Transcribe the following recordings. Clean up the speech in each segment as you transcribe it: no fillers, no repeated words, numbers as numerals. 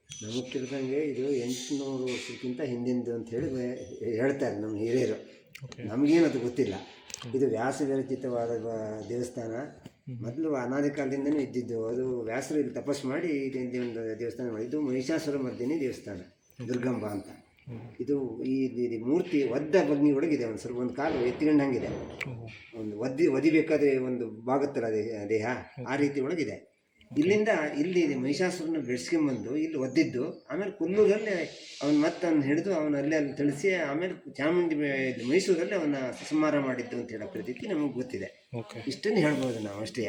ನಮಗೆ ತಿಳಿದಂಗೆ ಇದು 800 ವರ್ಷಕ್ಕಿಂತ ಹಿಂದಿಂದು ಅಂತ ಹೇಳಿ ಹೇಳ್ತಾರೆ ನಮ್ಮ ಹಿರಿಯರು. ನಮಗೇನದು ಗೊತ್ತಿಲ್ಲ. ಇದು ವ್ಯಾಸ ವಿರಚಿತವಾದ ದೇವಸ್ಥಾನ. ಮೊದಲು ಅನಾದಿ ಕಾಲದಿಂದನೂ ಇದ್ದಿದ್ದು. ಅದು ವ್ಯಾಸರು ಇಲ್ಲಿ ತಪಸ್ಸು ಮಾಡಿ ಒಂದು ದೇವಸ್ಥಾನ ಮಾಡಿ. ಇದು ಮಹಿಷಾಸುರ ಮರ್ದಿನಿ ದೇವಸ್ಥಾನ, ದುರ್ಗಂಬ ಅಂತ. ಇದು ಈ ಮೂರ್ತಿ ಒದ್ದ ಬಗ್ನಿ ಒಳಗಿದೆ. ಒಂದು ಸ್ವಲ್ಪ ಒಂದು ಕಾಲು ಎತ್ತಿಕೊಂಡಂಗಿದೆ. ಒಂದು ಒದಿಬೇಕಾದ್ರೆ ಒಂದು ಬಾಗುತ್ತಲ್ಲ ದೇಹ, ಆ ರೀತಿ ಒಳಗಿದೆ. ಇಲ್ಲಿಂದ ಇಲ್ಲಿ ಮಹಿಷಾಸುರನ ಬೆಳೆಸ್ಕೊಂಬಂದು ಇಲ್ಲಿ ಒದ್ದಿದ್ದು, ಆಮೇಲೆ ಕುಲ್ಲೂರಲ್ಲಿ ಅವನು ಮತ್ತೆ ಅವನು ಹಿಡಿದು ಅಲ್ಲಿ ತಿಳಿಸಿ, ಆಮೇಲೆ ಚಾಮುಂಡಿ ಮೈಸೂರಲ್ಲಿ ಅವನ ಸಂಹಾರ ಮಾಡಿದ್ದು ಅಂತ ಹೇಳೋ ಪ್ರತೀತಿ ನಮಗೆ ಗೊತ್ತಿದೆ. ಇಷ್ಟನ್ನು ಹೇಳ್ಬೋದು ನಾವು ಅಷ್ಟೇ.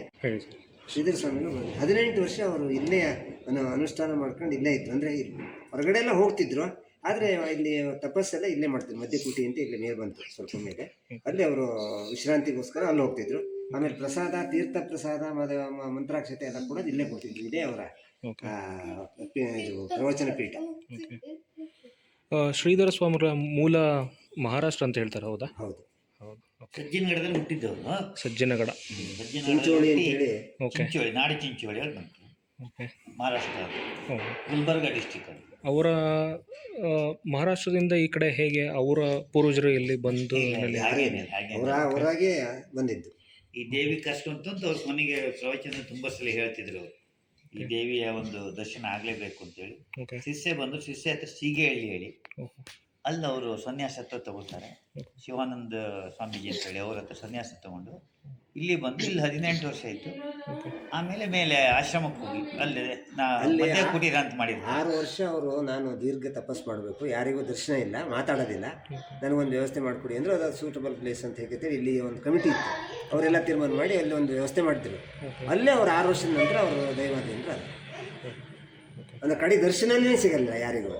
ಶ್ರೀಧರ ಸ್ವಾಮಿಗಳು 18 ವರ್ಷ ಅವರು ಇಲ್ಲೇ ಅನುಷ್ಠಾನ ಮಾಡ್ಕೊಂಡು ಇಲ್ಲೇ ಇತ್ತು. ಅಂದರೆ ಹೊರಗಡೆ ಎಲ್ಲ ಹೋಗ್ತಿದ್ರು, ಆದರೆ ಇಲ್ಲಿ ತಪಸ್ಸೆಲ್ಲ ಇಲ್ಲೇ ಮಾಡ್ತಿದ್ರು. ಮಧ್ಯಕೂಟಿ ಅಂತ ಇಲ್ಲಿ ಮೇಲೆ ಬಂತು ಸ್ವಲ್ಪ ಮೇಲೆ, ಅಲ್ಲಿ ಅವರು ವಿಶ್ರಾಂತಿಗೋಸ್ಕರ ಅಲ್ಲಿ ಹೋಗ್ತಿದ್ರು. ಆಮೇಲೆ ಪ್ರಸಾದ, ತೀರ್ಥ ಪ್ರಸಾದ, ಮಂತ್ರಾಕ್ಷತೆ ಎಲ್ಲ ಕೂಡ ಇಲ್ಲೇ ಕೊಡ್ತಿದ್ರು. ಇದೇ ಅವರ ಇದು ಪ್ರವಚನ ಪೀಠ. ಶ್ರೀಧರ ಸ್ವಾಮಿಗಳ ಮೂಲ ಮಹಾರಾಷ್ಟ್ರ ಅಂತ ಹೇಳ್ತಾರೆ, ಹೌದಾ? ಹೌದು. ಸಜ್ಜನಗಡದಲ್ಲಿ ಹುಟ್ಟಿದ್ದವರು. ಸಜ್ಜನಗಡ, ಚಿಂಚೋಳಿ ಅಂತ ಹೇಳಿ. ಚಿಂಚೋಳಿ, ನಾಡಿ ಚಿಂಚೋಳಿ ಅಂತ ಬಂತು, ಮಹಾರಾಷ್ಟ್ರ, ಗುಲ್ಬರ್ಗ ಡಿಸ್ಟಿಕ್. ಅವರ ಮಹಾರಾಷ್ಟ್ರದಿಂದ ಈ ಕಡೆ ಹೇಗೆ ಅವರ ಪೂರ್ವಜರು ಇಲ್ಲಿ ಬಂದು ಅವರಾಗೆ ಬಂದಿದ್ದು. ಈ ದೇವಿ ಕಷ್ಟ ಅಂತಂದು ಅವ್ರ ಕೊನೆಗೆ ಪ್ರವಚನ ತುಂಬ ಸಲ ಹೇಳ್ತಿದ್ರು. ಈ ದೇವಿಯ ಒಂದು ದರ್ಶನ ಆಗಲೇಬೇಕು ಅಂತೇಳಿ ಶಿಷ್ಯ ಬಂದು ಶಿಷ್ಯ ಹತ್ರ ಸೀಗೆಹಳ್ಳಿ ಹೇಳಿ ಅಲ್ಲಿ ಅವರು ಸನ್ಯಾಸ ತಗೋತಾರೆ. ಶಿವಾನಂದ ಸ್ವಾಮೀಜಿ ಅಂತೇಳಿ ಅವ್ರ ಹತ್ರ ಸನ್ಯಾಸ ತಗೊಂಡು ಇಲ್ಲಿ ಬಂದು ಇಲ್ಲಿ 18 ವರ್ಷ ಆಯಿತು. ಆಮೇಲೆ ಮೇಲೆ ಆಶ್ರಮಕ್ಕೆ ಹೋಗಿ ಅಲ್ಲಿ ಕುಟೀರ ಅಂತ ಮಾಡಿದ್ರು. 6 ವರ್ಷ ಅವರು ನಾನು ದೀರ್ಘ ತಪಸ್ಸು ಮಾಡಬೇಕು, ಯಾರಿಗೂ ದರ್ಶನ ಇಲ್ಲ, ಮಾತಾಡೋದಿಲ್ಲ, ನನಗೊಂದು ವ್ಯವಸ್ಥೆ ಮಾಡಿಕೊಡಿ ಅಂದರು. ಅದು ಸೂಟಬಲ್ ಪ್ಲೇಸ್ ಅಂತ ಹೇಗಿತ್ತು. ಇಲ್ಲಿ ಒಂದು ಕಮಿಟಿ ಇತ್ತು, ಅವರೆಲ್ಲ ತೀರ್ಮಾನ ಮಾಡಿ ಅಲ್ಲಿ ಒಂದು ವ್ಯವಸ್ಥೆ ಮಾಡಿದ್ರು. ಅಲ್ಲೇ ಅವ್ರು 6 ವರ್ಷದ ನಂತರ ಅವರು ದೈವಾಧೀನರು ಅದು. ಅಂದರೆ ಕಡೆ ದರ್ಶನನೇ ಸಿಗಲ್ಲ ಯಾರಿಗೂ.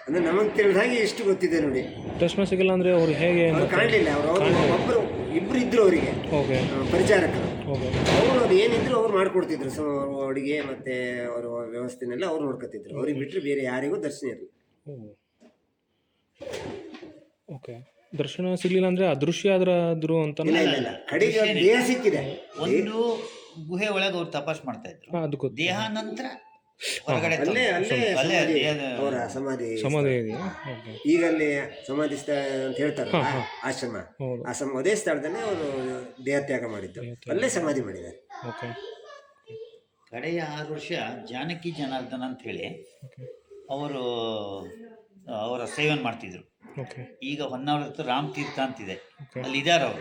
ಅಂದರೆ ನಮಗೆ ತಿಳಿದ ಹಾಗೆ ಎಷ್ಟು ಗೊತ್ತಿದೆ ನೋಡಿ. ದರ್ಶನ ಸಿಗಲ್ಲ ಅಂದರೆ ಅವ್ರು ಹೇಗೆ ಕಾಣಲಿಲ್ಲ. ಅವರು ಇಬ್ಬರು ಇದ್ರು ಅವರಿಗೆ ಪರಿಚಾರಕರು. ಅವರು ಅದು ಏನಿದ್ರು ಅವ್ರು ಮಾಡಿಕೊಡ್ತಿದ್ರು. ಅಡುಗೆ ಮತ್ತು ಅವರ ವ್ಯವಸ್ಥೆನೆಲ್ಲ ಅವ್ರು ನೋಡ್ಕೊತಿದ್ರು. ಅವ್ರಿಗೆ ಬಿಟ್ಟರೆ ಬೇರೆ ಯಾರಿಗೂ ದರ್ಶನ ಇರಲಿಲ್ಲ. ಓಕೆ, ದರ್ಶನ ಸಿಗಲಿಲ್ಲ ಅಂದರೆ ಅದೃಶ್ಯ ಆದ್ರೂ ಅಂತ ಇಲ್ಲ, ಕಡೆಗೆ ದೇಹ ಸಿಕ್ಕಿದೆ. ಒಂದು ಗುಹೆ ಒಳಗೆ ಅವ್ರು ತಪಾಸ್ ಮಾಡ್ತಾ ಇದ್ರು. ಅದು ದೇಹ ನಂತರ ಅವರ ಸಮಾಧಿ ಇದೆಯಾ? ಈಗ ಅಲ್ಲಿ ಸಮಾಧಿ ಸ್ಥಳ ಅಂತ ಹೇಳ್ತಾರೆ ಆಶ್ರಮ. ಅದೇ ಸ್ಥಳದಲ್ಲೇ ಅವರು ದೇಹತ್ಯಾಗ ಮಾಡಿದ್ದು, ಅಲ್ಲೇ ಸಮಾಧಿ ಮಾಡಿದ್ದಾರೆ. ಕಡೆಯ 6 ವರ್ಷ ಜಾನಕಿ ಜನಾರ್ದನ ಅಂತ ಹೇಳಿ ಅವರು ಅವರ ಸೇವನೆ ಮಾಡ್ತಿದ್ರು. ಈಗ ಹೊನ್ನಾವರದ ರಾಮ್ ತೀರ್ಥ ಅಂತಿದೆ, ಅಲ್ಲಿ ಇದ್ದಾರೆ ಅವರು.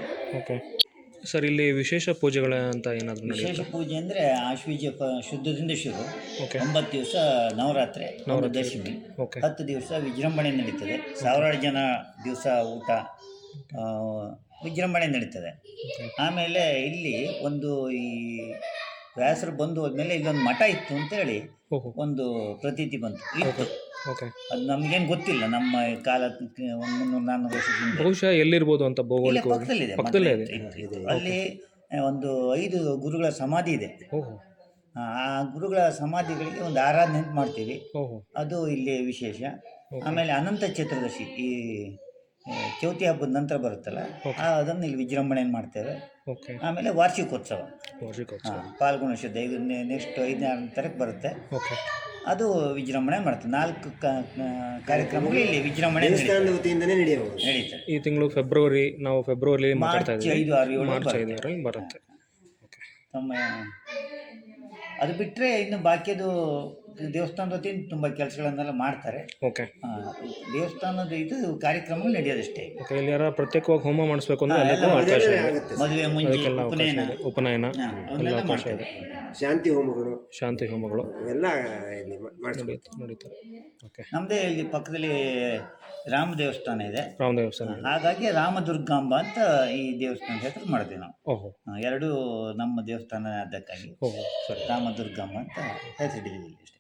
ಸರ್, ಇಲ್ಲಿ ವಿಶೇಷ ಪೂಜೆಗಳ ಅಂತ ಏನಾದರೂ ನಡೆಯುತ್ತೆ? ವಿಶೇಷ ಪೂಜೆ ಅಂದರೆ ಆಶ್ವೀಜ ಶುದ್ಧದಿಂದ ಶುರು. 9 ದಿವಸ ನವರಾತ್ರಿ, ದಶಮಿ, 10 ದಿವಸ ವಿಜೃಂಭಣೆ ನಡೀತದೆ. 1000 ಜನ ದಿವಸ ಊಟ ವಿಜೃಂಭಣೆ ನಡೀತದೆ. ಆಮೇಲೆ ಇಲ್ಲಿ ಒಂದು ಈ ವ್ಯಾಸರು ಬಂದು ಹೋದ್ಮೇಲೆ ಇಲ್ಲೊಂದು ಮಠ ಇತ್ತು ಅಂತೇಳಿ ಒಂದು ಪ್ರತೀತಿ ಬಂತು. ಇತ್ತು, ಅದು ನಮಗೇನು ಗೊತ್ತಿಲ್ಲ. ನಮ್ಮ ಕಾಲ 300-400 ವರ್ಷದಿಂದ ಬಹುಶಃ ಎಲ್ಲಿರ್ಬೋದು ಅಂತ ಪಕ್ಕದಲ್ಲೇ ಇದೆ. ಅಲ್ಲಿ ಒಂದು 5 ಗುರುಗಳ ಸಮಾಧಿ ಇದೆ. ಆ ಗುರುಗಳ ಸಮಾಧಿಗಳಿಗೆ ಒಂದು ಆರಾಧನೆ ಮಾಡ್ತೀವಿ, ಅದು ಇಲ್ಲಿ ವಿಶೇಷ. ಆಮೇಲೆ ಅನಂತ ಚತುರ್ದಶಿ, ಈ ಚೌತಿ ಹಬ್ಬದ ನಂತರ ಬರುತ್ತಲ್ಲ, ಅದನ್ನು ಇಲ್ಲಿ ವಿಜೃಂಭಣೆ ಮಾಡ್ತೇವೆ. ಆಮೇಲೆ ವಾರ್ಷಿಕೋತ್ಸವ ಪಾಲ್ಗುಣ ಶುದ್ಧ, ಈಗ ನೆಕ್ಸ್ಟ್ 5ನೇ ತಾರೀಕು ಬರುತ್ತೆ, ಅದು ವಿಜೃಂಭಣೆ ಮಾಡ್ತೇವೆ. 4 ಕಾರ್ಯಕ್ರಮಗಳು ಇಲ್ಲಿ ವಿಜೃಂಭಣೆ ನಡೀತದೆ. ಈ ತಿಂಗಳು ಫೆಬ್ರವರಿ, ನಾವು ಫೆಬ್ರವರಿ ಮಾರ್ಚ್ 5, 6, 7 ಬರುತ್ತೆ. ಅದು ಬಿಟ್ಟರೆ ಇನ್ನು ಬಾಕಿದು ದೇವಸ್ಥಾನದ ವತಿಯಿಂದ ತುಂಬ ಕೆಲಸಗಳನ್ನೆಲ್ಲ ಮಾಡ್ತಾರೆ. ದೇವಸ್ಥಾನದ ಇದು ಕಾರ್ಯಕ್ರಮಗಳು ನಡೆಯೋದಷ್ಟೇ. ಇಲ್ಲಿ ಯಾರು ಪ್ರತ್ಯೇಕವಾಗಿ ಹೋಮ ಮಾಡಿಸ್ಬೇಕು ಅಂದ್ರೆ ಮದುವೆ ಮುಂಚೆ ಉಪನಯನ, ಶಾಂತಿ ಹೋಮಗಳು ಎಲ್ಲ ನಡೀತಾರೆ. ನಮ್ಮದೇ ಇಲ್ಲಿ ಪಕ್ಕದಲ್ಲಿ ರಾಮ ದೇವಸ್ಥಾನ ಇದೆ. ಹಾಗಾಗಿ ರಾಮದುರ್ಗಾಂಬ ಅಂತ ಈ ದೇವಸ್ಥಾನದ ಹೆಸರು ಮಾಡಿದ್ವಿ ನಾವು. 2 ನಮ್ಮ ದೇವಸ್ಥಾನ ಅದಕ್ಕಾಗಿ ರಾಮದುರ್ಗಾಂಬ ಅಂತ ಹೆಸರಿಟ್ಟಿದ್ದೀವಿ. ಇಲ್ಲಿ ಅಷ್ಟೇ,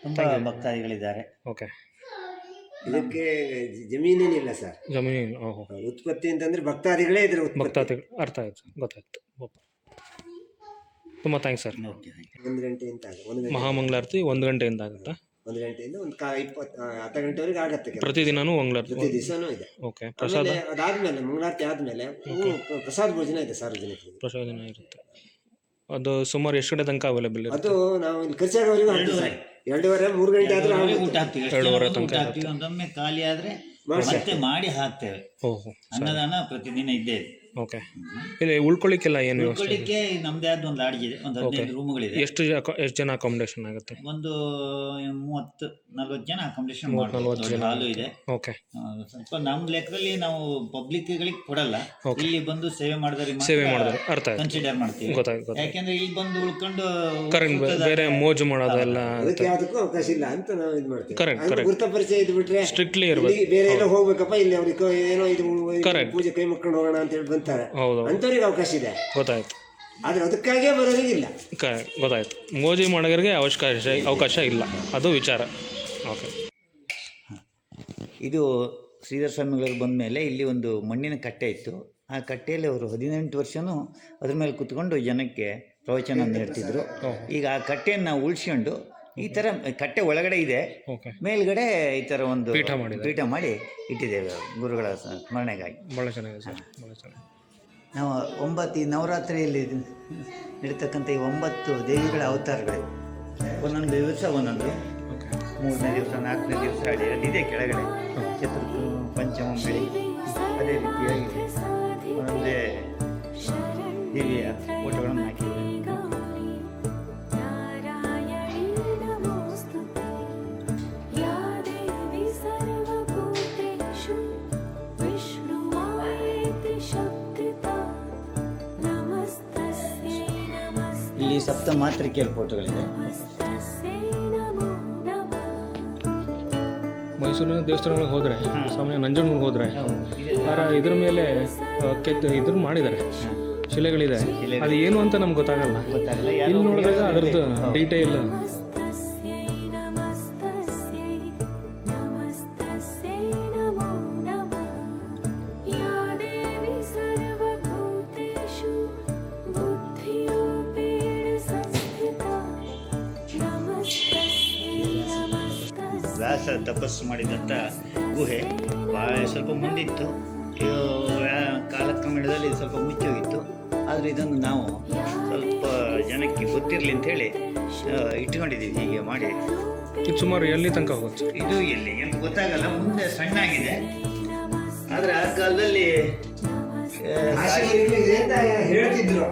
ತುಂಬ ಭಕ್ತಾದಿಗಳಿದ್ದಾರೆ. ಇದಕ್ಕೆ ಜಮೀನೇನಿಲ್ಲ ಸರ್, ಉತ್ಪತ್ತಿ ಅಂತಂದ್ರೆ ಭಕ್ತಾದಿಗಳೇ ಇದ್ರೆ ಭಕ್ತಾದಿಗಳು. ಅರ್ಥ ಆಯ್ತು, ಗೊತ್ತಾಯ್ತು. ತುಂಬ ಥ್ಯಾಂಕ್ಸ್ ಸರ್. 1 ಗಂಟೆಯಿಂದ ಮಹಾಮಂಗಳಾರತಿ 1 ಗಂಟೆಯಿಂದ ಆಗುತ್ತಾ? 1 ಗಂಟೆಯಿಂದ ಒಂದು 20 ಗಂಟೆವರೆಗೆ ಆಗುತ್ತೆ. ಪ್ರತಿದಿನನೂ ಮಂಗಳಾರತಿ ಪ್ರತಿ ದಿವಸನೂ ಇದೆ. ಪ್ರಸಾದ ಅದಾದ್ಮೇಲೆ ಮಂಗಳಾರತಿ ಆದ್ಮೇಲೆ ಪ್ರಸಾದ ಭೋಜನ ಇದೆ ಸಾರ್ವಜನಿಕರಿಗೆ. ಪ್ರಸಾದನ ಇರುತ್ತೆ. ಅದು ಸುಮಾರು ಎಷ್ಟು ಗಂಟೆ ತನಕ ಅವೈಲೇಬಲ್ ಇರುತ್ತೆ? ಅದು ನಾವು ಇಲ್ಲಿ ಖರ್ಚಾಗೋವರೆಗೂ ಹಾಕ್ತೀವಿ ಸರ್. 2:30-3 ಗಂಟೆ ಆದರೂ ಊಟ ಹಾಕ್ತೀವಿ. ಎಷ್ಟು ಜನ ಬಂದು ಊಟ ಹಾಕ್ತೀವಿ. ಒಂದೊಮ್ಮೆ ಖಾಲಿ ಆದ್ರೆ ಮತ್ತೆ ಮಾಡಿ ಹಾಕ್ತೇವೆ. ಓಹೋ, ಅನ್ನದಾನ ಪ್ರತಿದಿನ ಇದ್ದೇ ಇದೆ. ಓಕೆ. ಇಲ್ಲಿ ಉಳ್ಕೊಳ್ಳಿಕ್ಕೆಲ್ಲ ಏನು ವ್ಯವಸ್ಥೆ? ಉಳ್ಕೊಳ್ಳಿಕ್ಕೆ ನಮ್ದೇ ಆದ ಒಂದು ಲಾಡ್ಜ್ ಇದೆ, ಒಂದು 15 ರೂಮ್ಗಳಿದೆ. ಎಷ್ಟು ಜನ ಅಕಾಮಿಡೇಷನ್ ಆಗುತ್ತೆ? ಒಂದು 30-40 ಜನ ಅಕಾಮಿಡೇಷನ್ ಮಾಡ್ಬೋದು. ಹಾಲು ಇದೆ. ಓಕೆ. ಸ್ವಲ್ಪ ನಮ್ಮ ಲೆಕ್ಕದಲ್ಲಿ ನಾವು ಪಬ್ಲಿಕ್ಗಳಿಗೆ ಕೊಡಲ್ಲ, ಇಲ್ಲಿ ಬಂದು ಸೇವೆ ಮಾಡಿದ್ರೆ ಅರ್ಥ ಆಯ್ತು, ಕನ್ಸಿಡರ್ ಮಾಡ್ತೀವಿ. ಗೊತ್ತಾಯ್ತು. ಯಾಕೆಂದ್ರೆ ಇಲ್ಲಿ ಬಂದು ಉಳ್ಕೊಂಡು ಕರೆಕ್ಟ್, ಬೇರೆ ಮೋಜು ಮಾಡೋದೆಲ್ಲ ಅದಕ್ಕೆ ಯಾವುದಕ್ಕೂ ಅವಕಾಶ ಇಲ್ಲ ಅಂತ ನಾವು ಇದು ಮಾಡ್ತೀವಿ. ಕರೆಕ್ಟ್. ಗುರುತ ಪರಿಚಯ ಇದು ಬಿಟ್ರೆ ಸ್ಟ್ರಿಕ್ಟ್ಲಿ ಇರಬೇಕು. ಬೇರೆ ಎಲ್ಲ ಹೋಗ್ಬೇಕಪ್ಪ, ಇಲ್ಲಿ ಅವ್ರಿಗೆ ಏನೋ ಇದು ಪೂಜೆ ಕೈ ಮುಕ್ಕೊಂಡು ಹೋಗೋಣ ಅಂತ ಹೇಳಿ ಬಂತಾರೆ, ಅಂಥವ್ರಿಗೆ ಅವಕಾಶ ಇದೆ. ಗೊತ್ತಾಯ್ತು. ಆದರೆ ಅದಕ್ಕಾಗೇ ಬರೋದಿಲ್ಲ. ಗೊತ್ತಾಯ್ತು. ಮೋಜಿ ಮಾಡೋರಿಗೆ ಅವಕಾಶ ಇಲ್ಲ, ಅದು ವಿಚಾರ. ಓಕೆ. ಇದು ಶ್ರೀಧರ ಸ್ವಾಮಿಗಳು ಬಂದ ಮೇಲೆ ಇಲ್ಲಿ ಒಂದು ಮಣ್ಣಿನ ಕಟ್ಟೆ ಇತ್ತು. ಆ ಕಟ್ಟೆಯಲ್ಲಿ ಅವರು 18 ವರ್ಷನೂ ಅದ್ರ ಮೇಲೆ ಕುತ್ಕೊಂಡು ಜನಕ್ಕೆ ಪ್ರವಚನ ನೀಡ್ತಿದ್ರು. ಈಗ ಆ ಕಟ್ಟೆಯನ್ನು ನಾವು ಉಳಿಸ್ಕೊಂಡು ಈ ಥರ ಕಟ್ಟೆ ಒಳಗಡೆ ಇದೆ, ಮೇಲ್ಗಡೆ ಈ ಥರ ಒಂದು ಪೀಠ ಮಾಡಿ ಇಟ್ಟಿದ್ದೇವೆ ಗುರುಗಳ ಸ್ಮರಣೆಗಾಗಿ. ಭಾಳ ಚೆನ್ನಾಗಿದೆ ಸರ್, ಭಾಳ ಚೆನ್ನಾಗಿ. ನಾವು 9 ನವರಾತ್ರಿಯಲ್ಲಿ ನಡೀತಕ್ಕಂಥ ಈ 9 ದೇವಿಗಳ ಅವತಾರಗಳು ಒಂದೊಂದು ದಿವಸ ಒಂದೊಂದು, 3ನೇ ದಿವಸ 4ನೇ ದಿವಸ ಅಲ್ಲಿದೆ ಕೆಳಗಡೆ ಚತುರ್ಥ ಪಂಚಮ ಬೆಳಿ, ಅದೇ ರೀತಿಯಾಗಿ ಒಂದೊಂದೇ ದೇವಿಯ ಫೋಟೋಗಳನ್ನು ಹಾಕಿದ್ದೇವೆ. ಇಲ್ಲಿ ಸಪ್ತ ಮಾತೃಕೆಯಲ್ಲಿ ಫೋಟೋಗಳಿದೆ. ಮೈಸೂರಿನ ದೇವಸ್ಥಾನಗಳಿಗೆ ಹೋದರೆ, ಸಾಮಾನ್ಯ ನಂಜನಗೂಡಿಗೆ ಹೋದರೆ ಇದ್ರ ಮೇಲೆ ಇದ್ರ ಮಾಡಿದ್ದಾರೆ, ಶಿಲೆಗಳಿದೆ. ಅದು ಏನು ಅಂತ ನಮ್ಗೆ ಗೊತ್ತಾಗಲ್ಲ. ಇಲ್ಲಿ ನೋಡಿದಾಗ ಅದರದ್ದು ಡೀಟೇಲ್ ವ್ಯಾಸ ತಪಸ್ಸು ಮಾಡಿದಂಥ ಗುಹೆ ಸ್ವಲ್ಪ ಮುಂದಿತ್ತು. ಕಾಲಕ್ರಮೇಣದಲ್ಲಿ ಇದು ಸ್ವಲ್ಪ ಮುಚ್ಚೋಗಿತ್ತು. ಆದರೆ ಇದನ್ನು ನಾವು ಸ್ವಲ್ಪ ಜನಕ್ಕೆ ಗೊತ್ತಿರಲಿ ಅಂಥೇಳಿ ಇಟ್ಕೊಂಡಿದ್ದೀವಿ. ಹೀಗೆ ಮಾಡಿ ಇದು ಸುಮಾರು ಎಲ್ಲಿ ತನಕ ಹೋಗುತ್ತೆ? ಇದು ಎಲ್ಲಿ ಏನು ಗೊತ್ತಾಗಲ್ಲ, ಮುಂದೆ ಸಣ್ಣಾಗಿದೆ. ಆದರೆ ಆ ಕಾಲದಲ್ಲಿ ಹೇಳ್ತಿದ್ರು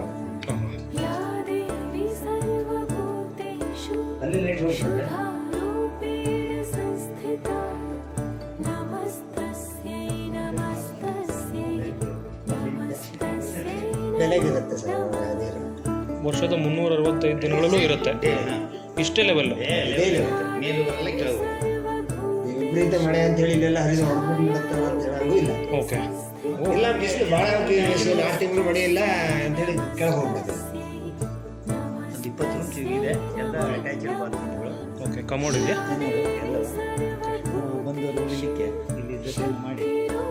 ಬೆಲೆಗಿರುತ್ತೆ ಸರ್. ವರ್ಷದ 365 ದಿನಗಳಲ್ಲೂ ಇರುತ್ತೆ. ಇಷ್ಟೇ ಲೆವೆಲ್ಲು ವಿಪರೀತ ಮಳೆ ಅಂತ ಹೇಳಿ ಇಲ್ಲೆಲ್ಲ ಹರಿದು ಹೊಡ್ಬಿಡುತ್ತೆ ಅಂತ ಹೇಳಂಗೂ ಇಲ್ಲ. ಓಕೆ. ಇಲ್ಲ ಬಿಸಿಲು ಭಾಳ 4 ತಿಂಗಳು ಮಳೆ ಇಲ್ಲ ಅಂತೇಳಿ ಕೆಳಗೆ ಹೋಗ್ಬೇಕು. ಒಂದು 20 ರೂಮ್ಸ್ ಇದೆ, ಎಲ್ಲ ಅಟ್ಯಾಚ್ಡ್ ಬಾತ್ರೂಮ್ಗಳು. ಓಕೆ. ಕಮೋಡ್ ಇದೆಯಾ? ಎಲ್ಲ ಬಂದು ಉಳಿಲಿಕ್ಕೆ ಇಲ್ಲಿ ಜೊತೆ ಮಾಡಿ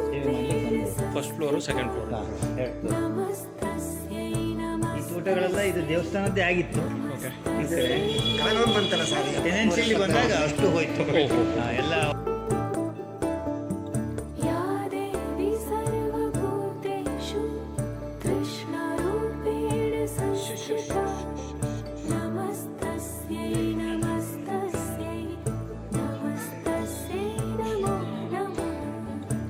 ಸೇವೆ ಮಾಡಲಿಕ್ಕೆ ಫಸ್ಟ್ ಫ್ಲೋರು, ಸೆಕೆಂಡ್ ಫ್ಲೋರ್, 2 ಫ್ಲೋರ್. ಈ ತೋಟಗಳೆಲ್ಲ ಇದು ದೇವಸ್ಥಾನದ್ದೇ ಆಗಿತ್ತು. ಓಕೆ. ಈ ಕಡೆ ಕಾನೂನು ಬಂತಲ್ಲ ಸರ್, ಟೆನೆನ್ಸಿಯಲ್ಲಿ ಬಂದಾಗ ಅಷ್ಟು ಹೋಯ್ತು ಎಲ್ಲ.